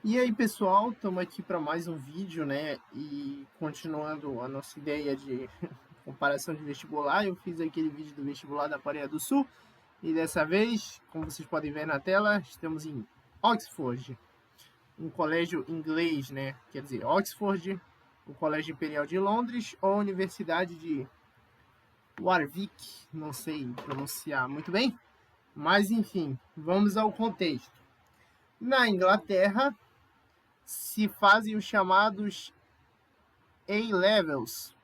E aí, pessoal, estamos aqui para mais um vídeo, né? E continuando a nossa ideia de comparação de vestibular, eu fiz aquele vídeo do vestibular da Coreia do Sul e dessa vez, como vocês podem ver na tela, estamos em Oxford, um colégio inglês, né? Quer dizer, Oxford, o Colégio Imperial de Londres ou a Universidade de Warwick, não sei pronunciar muito bem, mas enfim, vamos ao contexto. Na Inglaterra, se fazem os chamados A-Levels,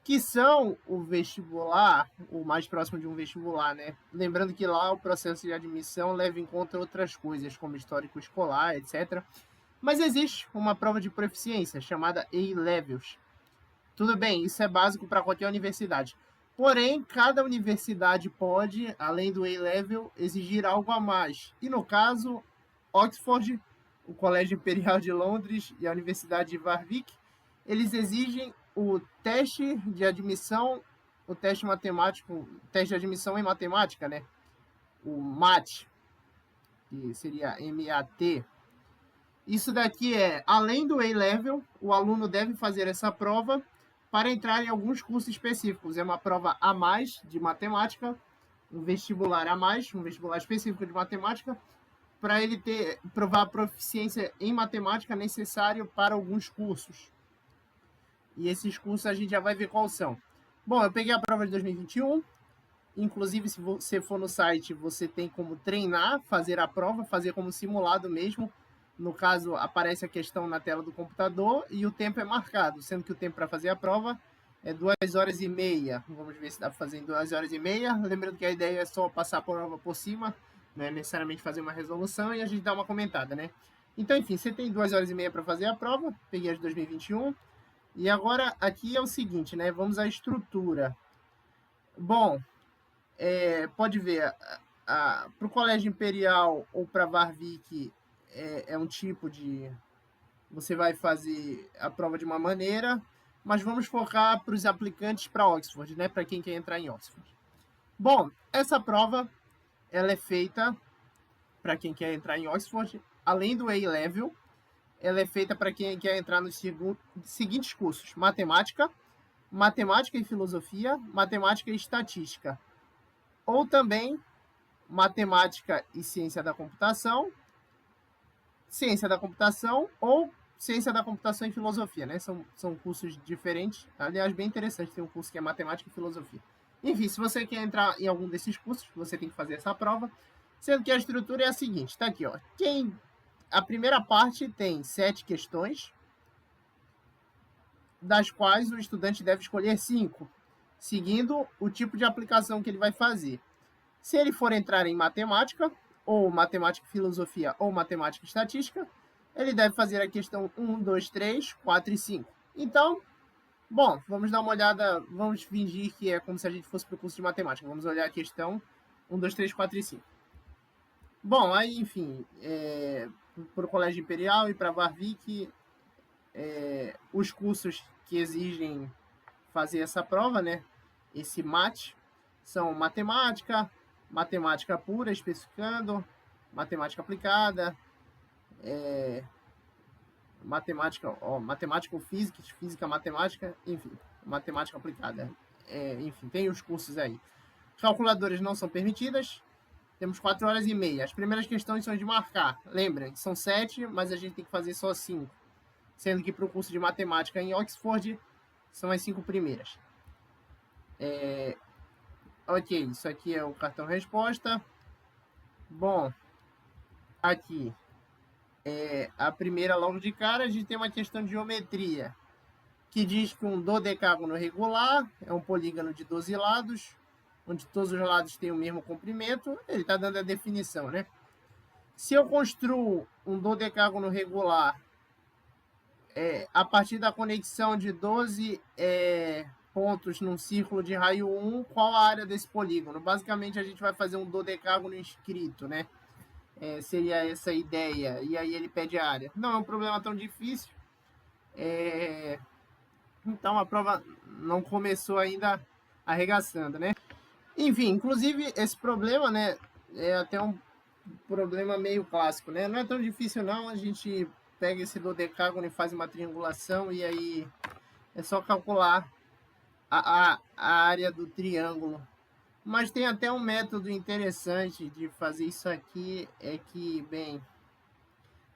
que são o vestibular, o mais próximo de um vestibular, né? Lembrando que lá o processo de admissão leva em conta outras coisas, como histórico escolar, etc. Mas existe uma prova de proficiência chamada A-Levels. Tudo bem, isso é básico para qualquer universidade. Porém, cada universidade pode, além do A-Level, exigir algo a mais. E no caso, Oxford, o Colégio Imperial de Londres e a Universidade de Warwick, eles exigem o teste de admissão, o teste matemático, o teste de admissão em matemática, né? O MAT, que seria MAT. Isso daqui é, além do A-Level, o aluno deve fazer essa prova para entrar em alguns cursos específicos. É uma prova a mais de matemática, um vestibular a mais, um vestibular específico de matemática, para ele provar a proficiência em matemática necessário para alguns cursos. E esses cursos a gente já vai ver quais são. Bom, eu peguei a prova de 2021. Inclusive, se você for no site, você tem como treinar, fazer a prova, fazer como simulado mesmo. No caso, aparece a questão na tela do computador e o tempo é marcado, sendo que o tempo para fazer a prova é 2 horas e meia. Vamos ver se dá para fazer em 2 horas e meia. Lembrando que a ideia é só passar a prova por cima, não é necessariamente fazer uma resolução e a gente dá uma comentada, né? Então, enfim, você tem 2 horas e meia para fazer a prova. Peguei a de 2021. E agora aqui é o seguinte, né? Vamos à estrutura. Bom, pode ver, para o Colégio Imperial ou para Warwick é um tipo de. Você vai fazer a prova de uma maneira, mas vamos focar para os aplicantes para Oxford, né? Para quem quer entrar em Oxford. Bom, essa prova ela é feita para quem quer entrar em Oxford, além do A-Level, ela é feita para quem quer entrar nos seguintes cursos: matemática, matemática e filosofia, matemática e estatística, ou também matemática e ciência da computação ou ciência da computação e filosofia, né? São cursos diferentes. Aliás, bem interessante, tem um curso que é matemática e filosofia. Enfim, se você quer entrar em algum desses cursos, você tem que fazer essa prova, sendo que a estrutura é a seguinte, tá aqui, ó. A primeira parte tem 7 questões, das quais o estudante deve escolher 5, seguindo o tipo de aplicação que ele vai fazer. Se ele for entrar em matemática, ou matemática e filosofia, ou matemática e estatística, ele deve fazer a questão 1, 2, 3, 4 e 5. Então, bom, vamos dar uma olhada, vamos fingir que é como se a gente fosse para o curso de matemática. Vamos olhar a questão 1, 2, 3, 4 e 5. Bom, aí, enfim, para o Colégio Imperial e para a Warwick, os cursos que exigem fazer essa prova, né? Esse MAT, são matemática, matemática pura, especificando, matemática aplicada, matemática ou física, física matemática, enfim, matemática aplicada. Enfim, tem os cursos aí. Calculadoras não são permitidas. Temos 4 horas e meia. As primeiras questões são de marcar. Lembrem, são 7, mas a gente tem que fazer só 5. Sendo que para o curso de matemática em Oxford, são as 5 primeiras. Ok, isso aqui é o cartão resposta. Bom, aqui a primeira logo de cara, a gente tem uma questão de geometria, que diz que um dodecágono regular é um polígono de 12 lados, onde todos os lados têm o mesmo comprimento. Ele está dando a definição, né? Se eu construo um dodecágono regular a partir da conexão de 12 pontos num círculo de raio 1, qual a área desse polígono? Basicamente, a gente vai fazer um dodecágono inscrito, né? Seria essa a ideia. E aí ele pede a área. Não é um problema tão difícil. Então a prova não começou ainda arregaçando, né? Enfim, inclusive esse problema, né, é até problema meio clássico, né? Não é tão difícil não, a gente pega esse dodecágono e faz uma triangulação e aí é só calcular a área do triângulo. Mas tem até um método interessante de fazer isso aqui, é que, bem,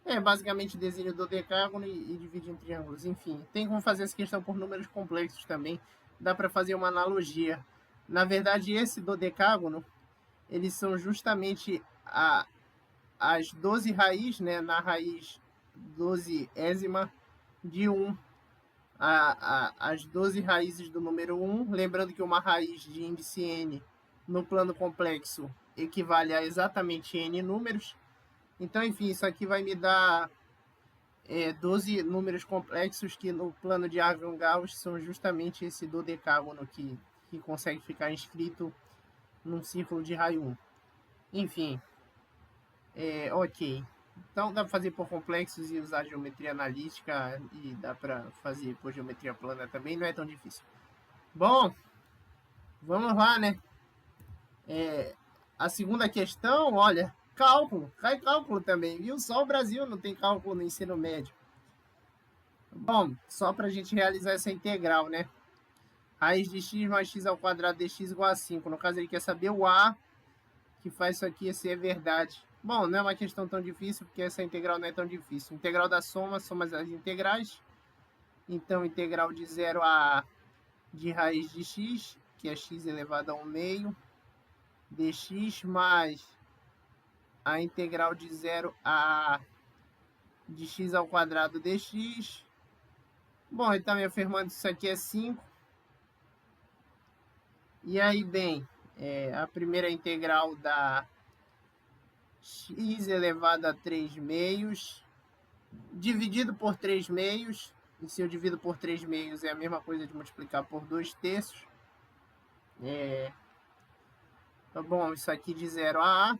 é basicamente desenho do decágono e divide em triângulos. Enfim, tem como fazer essa questão por números complexos também. Dá para fazer uma analogia. Na verdade, esse dodecágono, eles são justamente as 12 raízes, né? Na raiz 12ésima de 1. As 12 raízes do número 1. Lembrando que uma raiz de índice n no plano complexo equivale a exatamente n números. Então, enfim, isso aqui vai me dar 12 números complexos que no plano de Argand-Gauss são justamente esse dodecágono que consegue ficar inscrito num círculo de raio 1. Enfim, ok. Então dá para fazer por complexos e usar geometria analítica e dá para fazer por geometria plana também, não é tão difícil. Bom, vamos lá, né? A segunda questão, olha, cálculo, cai cálculo também, viu? Só o Brasil não tem cálculo no ensino médio. Bom, só para a gente realizar essa integral, né? Raiz de x mais x ao quadrado dx igual a 5. No caso, ele quer saber o a que faz isso aqui ser verdade. Bom, não é uma questão tão difícil, porque essa integral não é tão difícil. Integral da soma, soma as integrais. Então, integral de 0 a de raiz de x, que é x elevado a 1 meio, dx, mais a integral de 0 a de x ao quadrado dx. Bom, ele está me afirmando que isso aqui é 5. E aí, bem, a primeira integral da x elevado a 3 meios, dividido por 3 meios. E se eu divido por 3 meios é a mesma coisa de multiplicar por 2 terços. Tá bom, isso aqui de 0 a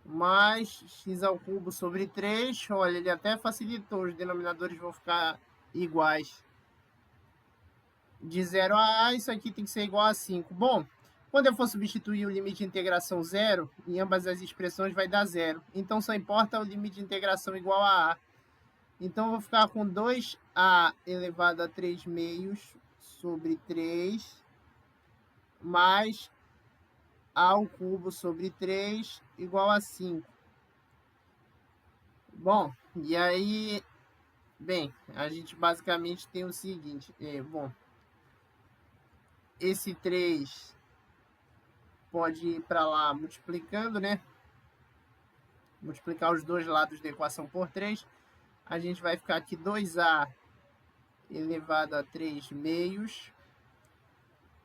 mais x ao cubo sobre 3. Olha, ele até facilitou, os denominadores vão ficar iguais. De 0 a isso aqui tem que ser igual a 5. Bom, quando eu for substituir o limite de integração 0, em ambas as expressões vai dar 0. Então só importa o limite de integração igual a. Então eu vou ficar com 2a elevado a 3 meios sobre 3 mais a ao cubo sobre 3 igual a 5. Bom, e aí, bem, a gente basicamente tem o seguinte, bom, esse 3 pode ir para lá multiplicando, né? Multiplicar os dois lados da equação por 3. A gente vai ficar aqui 2a elevado a 3 meios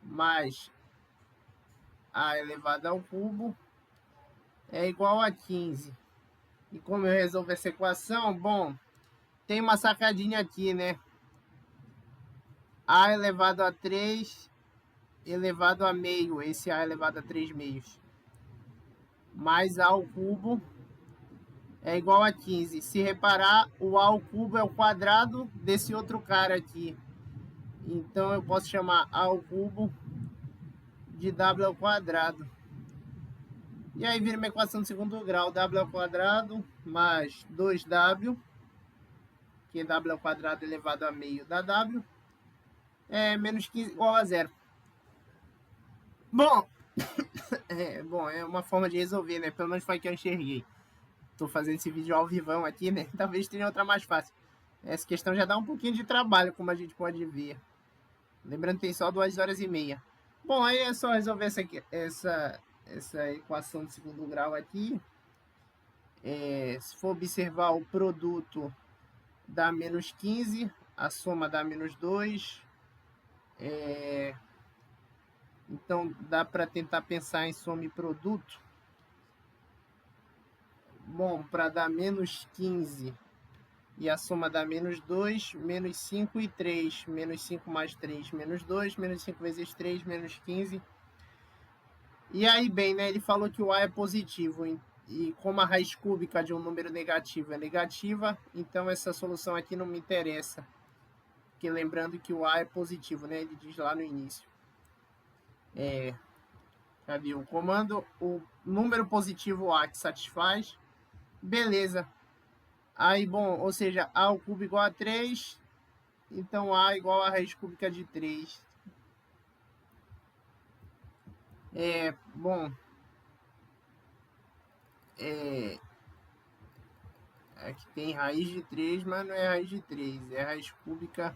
mais a elevado ao cubo é igual a 15. E como eu resolvo essa equação? Bom, tem uma sacadinha aqui, né? A elevado a 3 elevado a meio, esse a elevado a 3 meios, mais a ao cubo é igual a 15. Se reparar, o a ao cubo é o quadrado desse outro cara aqui. Então eu posso chamar a ao cubo de w ao quadrado. E aí vira uma equação de segundo grau, w ao quadrado mais 2w, que é w ao quadrado elevado a meio da w, é menos 15 igual a 0. Bom, é uma forma de resolver, né? Pelo menos foi que eu enxerguei. Tô fazendo esse vídeo ao vivão aqui, né? Talvez tenha outra mais fácil. Essa questão já dá um pouquinho de trabalho, como a gente pode ver. Lembrando que tem só 2h30. Bom, aí é só resolver essa equação de segundo grau aqui. Se for observar o produto dá menos 15, a soma dá menos 2. Então dá para tentar pensar em soma e produto. Bom, para dar menos 15 e a soma dá menos 2, menos 5 e 3. Menos 5 mais 3, menos 2. Menos 5 vezes 3, menos 15. E aí, bem, né? Ele falou que o A é positivo. E como a raiz cúbica de um número negativo é negativa, então essa solução aqui não me interessa. Porque lembrando que o A é positivo, né? Ele diz lá no início. Cadê o comando? O número positivo A que satisfaz. Beleza. Aí, bom, ou seja, A ao cubo igual a 3. Então, A igual a raiz cúbica de 3. Bom, aqui tem raiz de 3, mas não é raiz de 3, é raiz cúbica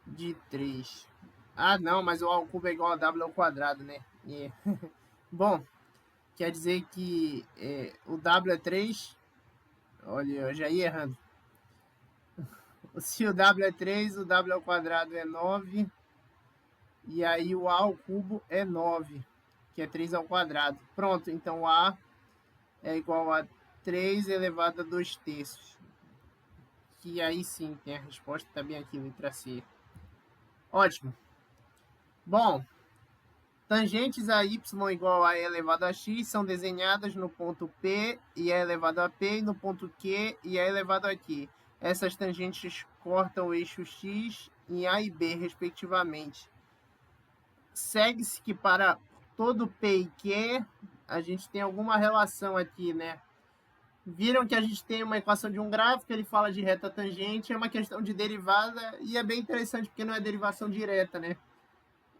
de 3. Ah, não, mas o A ao cubo é igual a W ao quadrado, né? Bom, quer dizer que o W é 3. Olha, eu já ia errando. Se o W é 3, o W ao quadrado é 9. E aí o A ao cubo é 9, que é 3 ao quadrado. Pronto, então A é igual a 3 elevado a 2 terços. Que aí sim tem a resposta também aqui, letra C. Ótimo. Bom, tangentes a y igual a e elevado a x são desenhadas no ponto P e e elevado a P e no ponto Q e e elevado a Q. Essas tangentes cortam o eixo x em A e B, respectivamente. Segue-se que para todo P e Q, a gente tem alguma relação aqui, né? Viram que a gente tem uma equação de um gráfico, ele fala de reta tangente, é uma questão de derivada, e é bem interessante porque não é derivação direta, né?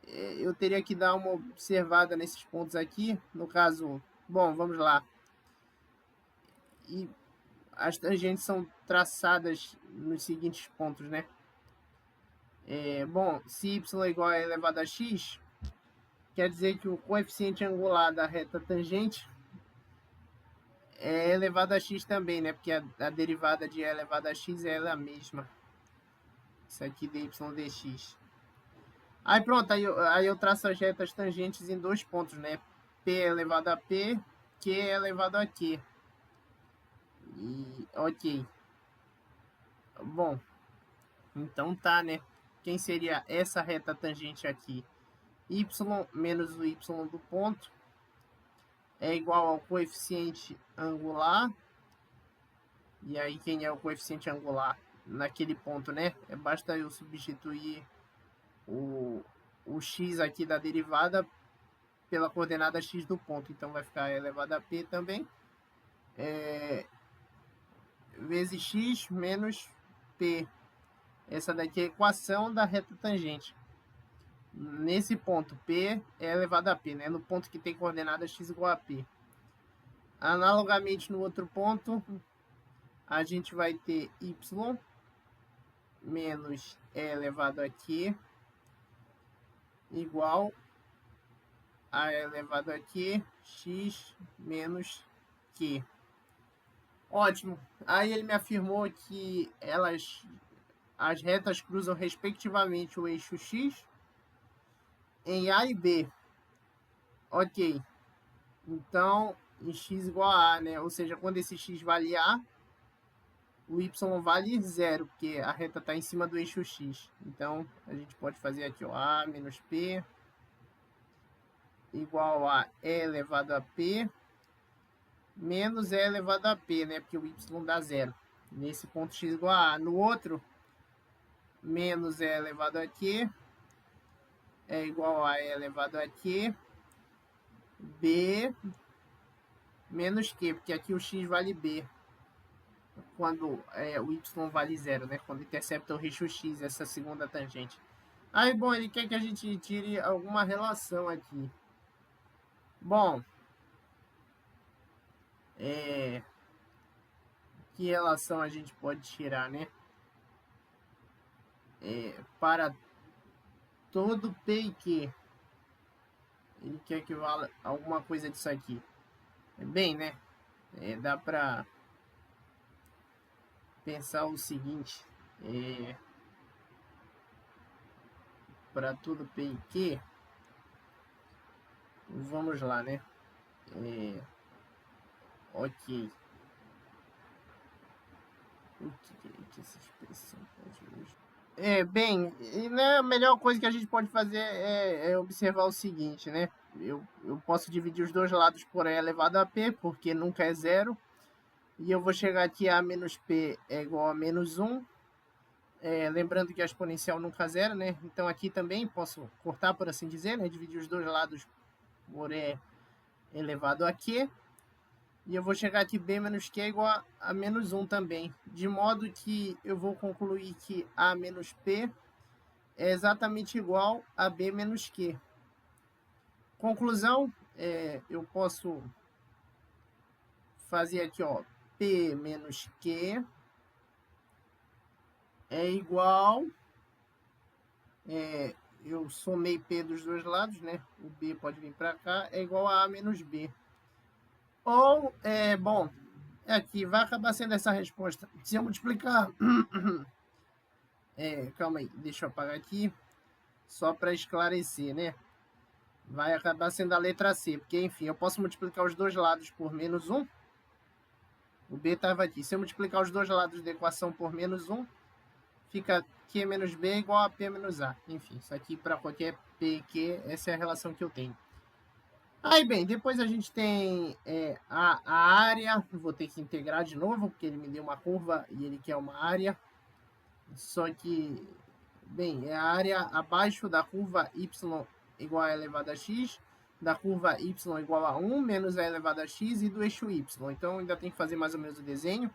Eu teria que dar uma observada nesses pontos aqui, no caso, bom, vamos lá. E as tangentes são traçadas nos seguintes pontos, né? Bom, se y é igual a e elevado a x, quer dizer que o coeficiente angular da reta tangente é elevado a x também, né? Porque a derivada de e elevado a x é ela mesma. Isso aqui dy dx. Aí pronto, aí eu traço as retas tangentes em 2 pontos, né? P elevado a P, Q elevado a Q. E ok. Bom, então tá, né? Quem seria essa reta tangente aqui? Y menos o y do ponto é igual ao coeficiente angular. E aí quem é o coeficiente angular naquele ponto, né? Basta eu substituir o x aqui da derivada pela coordenada x do ponto. Então vai ficar elevado a p também. Vezes x menos p. Essa daqui é a equação da reta tangente. Nesse ponto, p é elevado a p, né? No ponto que tem coordenada x igual a p. Analogamente, no outro ponto, a gente vai ter y menos e elevado a q igual a e elevado a q x menos q. Ótimo. Aí ele me afirmou que as retas cruzam respectivamente o eixo x em A e B. Ok. Então, em x igual a A, né? Ou seja, quando esse x vale A, o y vale 0, porque a reta está em cima do eixo x. Então, a gente pode fazer aqui, ó, A menos P igual a E elevado a P menos E elevado a P, né? Porque o y dá 0. Nesse ponto x igual a A. No outro, menos E elevado a Q é igual a E elevado a Q B menos Q, porque aqui o x vale B. Quando o y vale 0, né? Quando intercepta o eixo x, essa segunda tangente. Aí, bom, ele quer que a gente tire alguma relação aqui. Bom, que relação a gente pode tirar, né? Para todo P e Q, ele quer que valha alguma coisa disso aqui. Bem, né? Dá para pensar o seguinte, para tudo P e Q, vamos lá, né? Ok. O que essa expressão pode hoje? Bem, né, a melhor coisa que a gente pode fazer é observar o seguinte, né? Eu posso dividir os dois lados por E elevado a P, porque nunca é zero. E eu vou chegar aqui a menos P é igual a menos 1. Lembrando que a exponencial nunca é zero, né? Então aqui também posso cortar, por assim dizer, né? Dividir os dois lados por E elevado a Q. E eu vou chegar aqui B menos Q é igual a menos 1 também. De modo que eu vou concluir que A menos P é exatamente igual a B menos Q. Conclusão, eu posso fazer aqui, ó, P menos Q é igual, eu somei P dos dois lados, né? O B pode vir para cá, é igual a A menos B. Ou, bom, aqui vai acabar sendo essa resposta. Se eu multiplicar... calma aí, deixa eu apagar aqui, só para esclarecer, né? Vai acabar sendo a letra C, porque, enfim, eu posso multiplicar os dois lados por menos 1. O B estava aqui. Se eu multiplicar os dois lados da equação por menos 1, fica Q menos B igual a P menos A. Enfim, isso aqui para qualquer P e Q, essa é a relação que eu tenho. Aí, bem, depois a gente tem a área. Vou ter que integrar de novo, porque ele me deu uma curva e ele quer uma área. Só que, bem, é a área abaixo da curva y igual a elevado a x, da curva y igual a 1 menos a elevado a x e do eixo y. Então, ainda tem que fazer mais ou menos o desenho.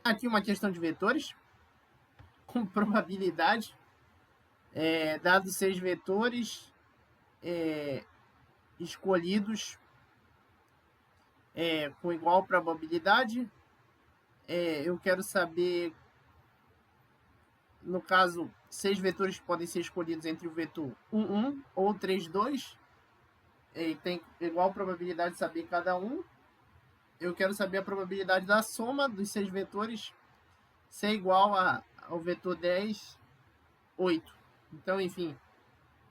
Aqui uma questão de vetores, com probabilidade. Dados 6 vetores escolhidos com igual probabilidade. Eu quero saber, no caso, 6 vetores podem ser escolhidos entre o vetor 1, 1 ou 3, 2. Tem igual probabilidade de saber cada um. Eu quero saber a probabilidade da soma dos 6 vetores ser igual ao vetor 10, 8. Então, enfim,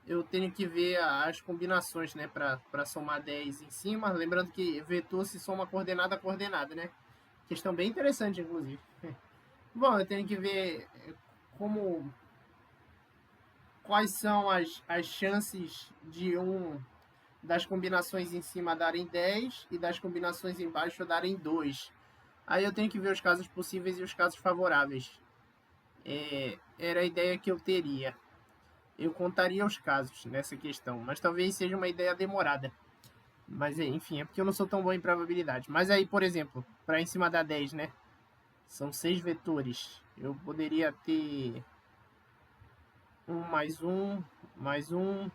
eu tenho que ver as combinações, né, para somar 10 em cima. Lembrando que vetor se soma coordenada a coordenada, né? Questão bem interessante, inclusive. Bom, eu tenho que ver quais são as chances de das combinações em cima darem 10 e das combinações embaixo darem 2. Aí eu tenho que ver os casos possíveis e os casos favoráveis. Era a ideia que eu teria. Eu contaria os casos nessa questão, mas talvez seja uma ideia demorada. Mas, enfim, é porque eu não sou tão bom em probabilidade. Mas aí, por exemplo, para em cima da 10, né? São 6 vetores. Eu poderia ter 1 mais 1, mais 1,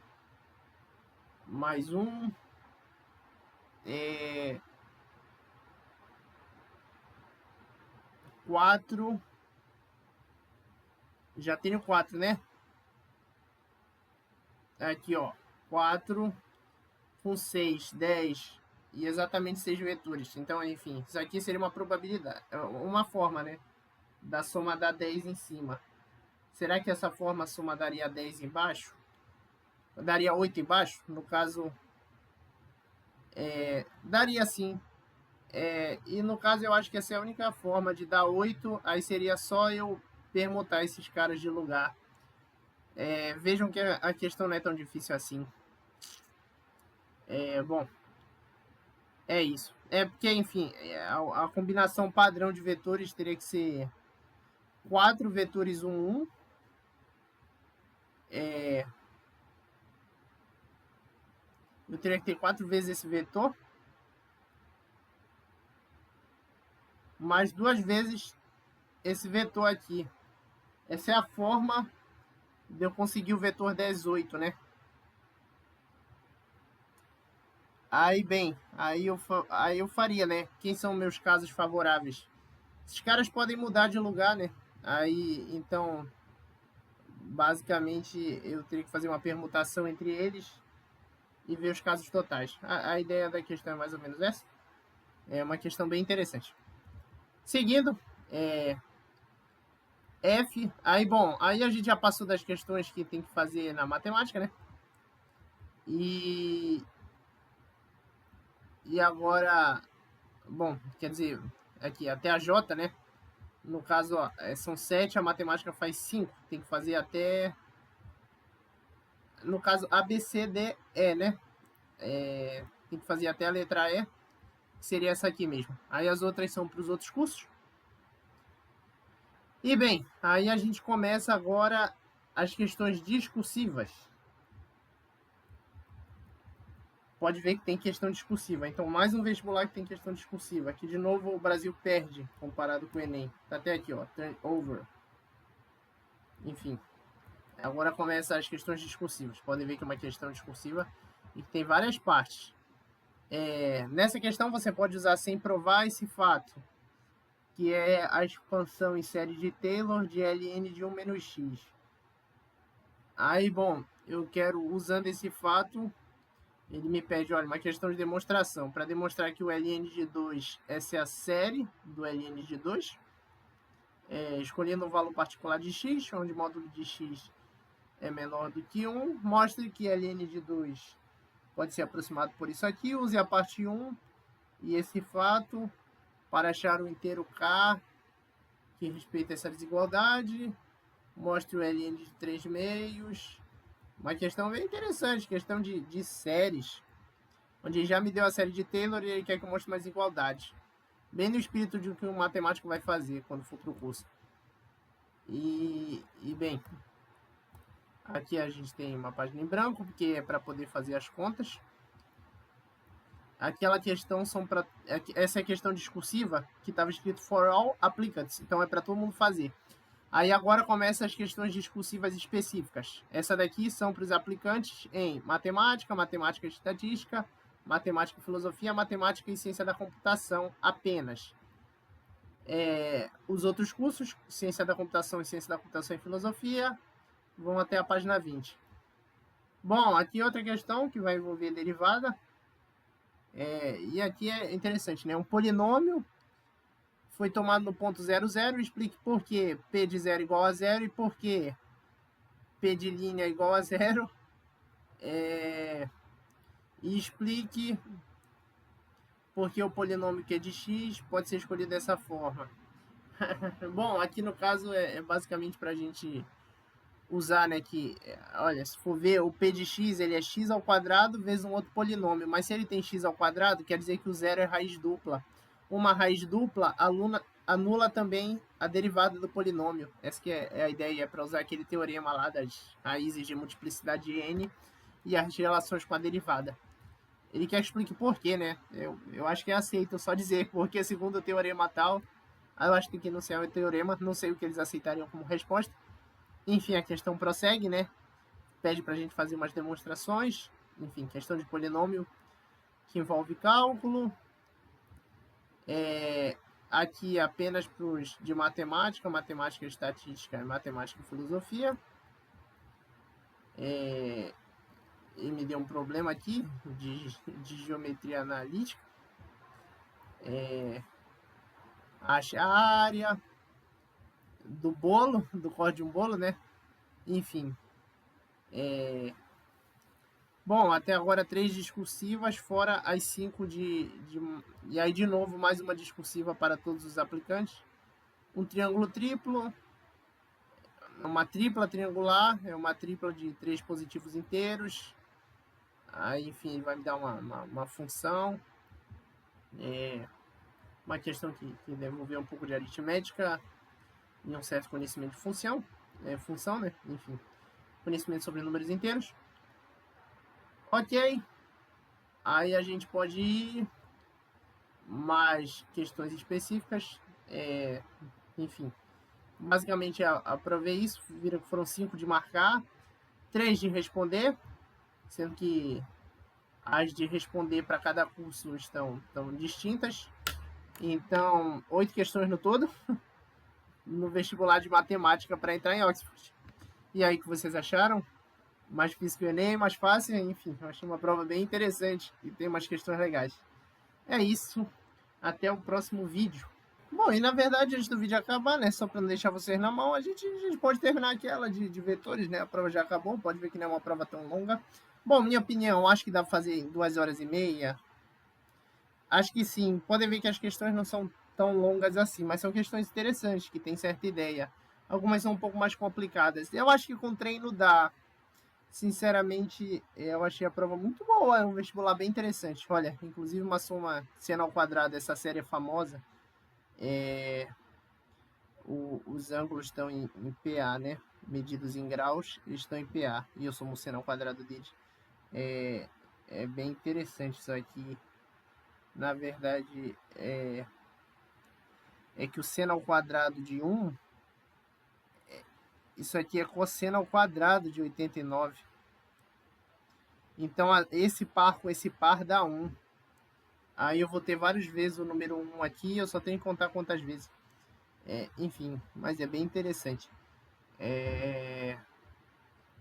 mais 1. 4. Já tenho 4, né? Aqui, ó. 4 com 6, 10 e exatamente 6 vetores. Então, enfim, isso aqui seria uma probabilidade, uma forma, né, da soma dar 10 em cima. Será que essa forma soma daria 10 embaixo? Daria 8 embaixo? No caso, daria sim. E no caso, eu acho que essa é a única forma de dar 8. Aí seria só eu permutar esses caras de lugar. Vejam que a questão não é tão difícil assim. Bom, é isso. Porque, enfim, a combinação padrão de vetores teria que ser 4 vetores 1, 1. Eu teria que ter 4 vezes esse vetor, mais 2 vezes esse vetor aqui. Essa é a forma de eu conseguir o vetor 10, 8, né? Aí, bem, aí eu faria, né? Quem são meus casos favoráveis? Esses caras podem mudar de lugar, né? Aí, então, basicamente, eu teria que fazer uma permutação entre eles e ver os casos totais. A ideia da questão é mais ou menos essa. É uma questão bem interessante. Seguindo, F. Aí, bom, aí a gente já passou das questões que tem que fazer na matemática, né? E agora, bom, quer dizer, aqui até a J, né? No caso, ó, são 7, a matemática faz 5. Tem que fazer até, no caso, A, B, C, D, E, né? Tem que fazer até a letra E, que seria essa aqui mesmo. Aí as outras são para os outros cursos. E bem, aí a gente começa agora as questões discursivas. Pode ver que tem questão discursiva. Então, mais um vestibular que tem questão discursiva. Aqui, de novo, o Brasil perde comparado com o Enem. Tá até aqui, ó, turn over. Enfim, agora começa as questões discursivas. Podem ver que é uma questão discursiva e que tem várias partes. Nessa questão, você pode usar sem provar esse fato, que é a expansão em série de Taylor de Ln de 1 menos x. Aí, bom, eu quero, usando esse fato, ele me pede, olha, uma questão de demonstração. Para demonstrar que o Ln de 2, essa é a série do Ln de 2, escolhendo um valor particular de x, onde o módulo de x é menor do que 1, mostre que Ln de 2 pode ser aproximado por isso aqui, use a parte 1 e esse fato para achar o inteiro k que respeita essa desigualdade, mostre o Ln de 3 meios. Uma questão bem interessante, questão de séries, onde já me deu a série de Taylor e ele quer que eu mostre mais igualdades. Bem no espírito de o que um matemático vai fazer quando for para o curso. E bem, aqui a gente tem uma página em branco, porque é para poder fazer as contas. Aquela questão essa é a questão discursiva que estava escrito for all applicants, então é para todo mundo fazer. Aí agora começam as questões discursivas específicas. Essa daqui são para os aplicantes em matemática, matemática e estatística, matemática e filosofia, matemática e ciência da computação apenas. Os outros cursos, ciência da computação e filosofia, vão até a página 20. Bom, aqui outra questão que vai envolver derivada. E aqui é interessante, né? Um polinômio foi tomado no ponto 0, 0, explique por que P de 0 igual a 0 e por que P de linha igual a 0. E explique por que o polinômio que é de x pode ser escolhido dessa forma. Bom, aqui no caso é basicamente para a gente usar, né, que, olha, se for ver, o P de x, ele é x ao quadrado vezes um outro polinômio, mas se ele tem x ao quadrado, quer dizer que o zero é raiz dupla. Uma raiz dupla anula também a derivada do polinômio. Essa que é a ideia, é para usar aquele teorema lá das raízes de multiplicidade de n e as relações com a derivada. Ele quer que explique por quê, né? Eu acho que é aceito só dizer porque segundo o teorema tal. Eu acho que tem que não ser o teorema, não sei o que eles aceitariam como resposta. Enfim, a questão prossegue, né? Pede para a gente fazer umas demonstrações. Enfim, questão de polinômio que envolve cálculo. Aqui apenas para os de matemática, matemática estatística e matemática e filosofia. E me deu um problema aqui de geometria analítica. Ache a área do bolo, do código de um bolo, né? Enfim. Bom, até agora 3 discursivas, fora as 5 E aí, de novo, mais uma discursiva para todos os aplicantes. Um triângulo triplo, uma tripla triangular, é uma tripla de 3 positivos inteiros. Aí, enfim, ele vai me dar uma função. Uma questão que desenvolver um pouco de aritmética e um certo conhecimento de função, né? Enfim, conhecimento sobre números inteiros. Ok. Aí a gente pode ir mais questões específicas. Enfim, basicamente aprovei isso. Viram que foram 5 de marcar, 3 de responder, sendo que as de responder para cada curso estão distintas. Então, 8 questões no todo, no vestibular de matemática para entrar em Oxford. E aí, o que vocês acharam? Mais difícil que o Enem, mais fácil? Enfim, eu achei uma prova bem interessante e tem umas questões legais. É isso. Até o próximo vídeo. Bom, e na verdade, antes do vídeo acabar, né, só para não deixar vocês na mão, a gente pode terminar aquela de vetores, né? A prova já acabou, pode ver que não é uma prova tão longa. Bom, minha opinião, acho que dá para fazer em 2 horas e meia. Acho que sim. Podem ver que as questões não são tão longas assim, mas são questões interessantes, que tem certa ideia. Algumas são um pouco mais complicadas. Eu acho que com treino dá. Sinceramente, eu achei a prova muito boa. É um vestibular bem interessante. Olha, inclusive uma soma seno ao quadrado, essa série é famosa. Os ângulos estão em PA, né? medidos em graus, eles estão em PA, e eu somo o seno ao quadrado deles. É bem interessante isso aqui. Na verdade, é que o seno ao quadrado de 1, isso aqui é cosseno ao quadrado de 89. Então, esse par com esse par dá 1. Aí eu vou ter várias vezes o número 1 aqui, eu só tenho que contar quantas vezes. Enfim, mas é bem interessante.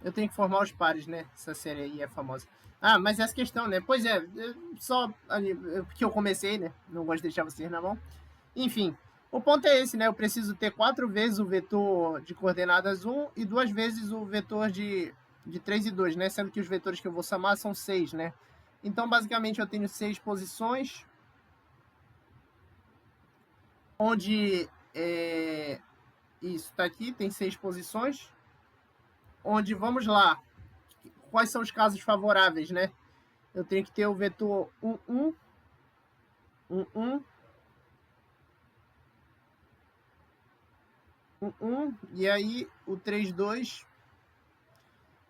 Eu tenho que formar os pares, né? Essa série aí é famosa. Ah, mas essa questão, né? Pois é, só porque eu comecei, né? Não gosto de deixar vocês na mão. Enfim, o ponto é esse, né? Eu preciso ter 4 vezes o vetor de coordenadas 1 e 2 vezes o vetor de 3 e 2, né? Sendo que os vetores que eu vou somar são 6, né? Então, basicamente, eu tenho 6 posições, onde isso está aqui, tem 6 posições, onde, vamos lá, quais são os casos favoráveis, né? Eu tenho que ter o vetor 1, 1, 1, 1, 1, 1, e aí o 3, 2,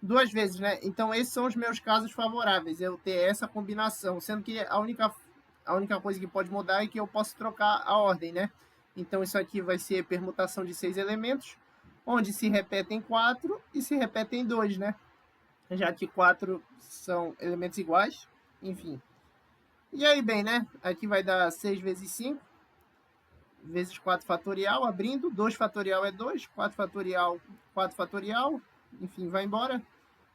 2 vezes, né? Então, esses são os meus casos favoráveis, eu ter essa combinação, sendo que a única coisa que pode mudar é que eu posso trocar a ordem, né? Então, isso aqui vai ser permutação de 6 elementos, onde se repetem 4 e se repetem 2, né? Já que 4 são elementos iguais, enfim. E aí, bem, né? Aqui vai dar 6 vezes 5, vezes 4 fatorial, abrindo. 2 fatorial é 2, 4 fatorial, 4 fatorial. Enfim, vai embora.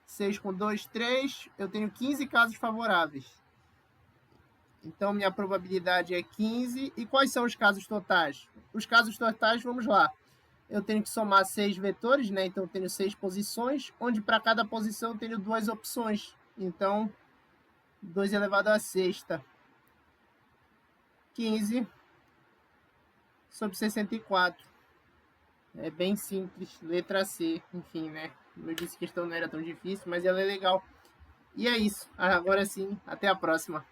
6 com 2, 3. Eu tenho 15 casos favoráveis. Então, minha probabilidade é 15. E quais são os casos totais? Os casos totais, vamos lá. Eu tenho que somar 6 vetores, né? Então, eu tenho 6 posições, onde para cada posição eu tenho 2 opções. Então, 2 elevado à sexta. 15 sobre 64. É bem simples, letra C, enfim, né? Como eu disse, a questão não era tão difícil, mas ela é legal. E é isso. Agora sim, até a próxima.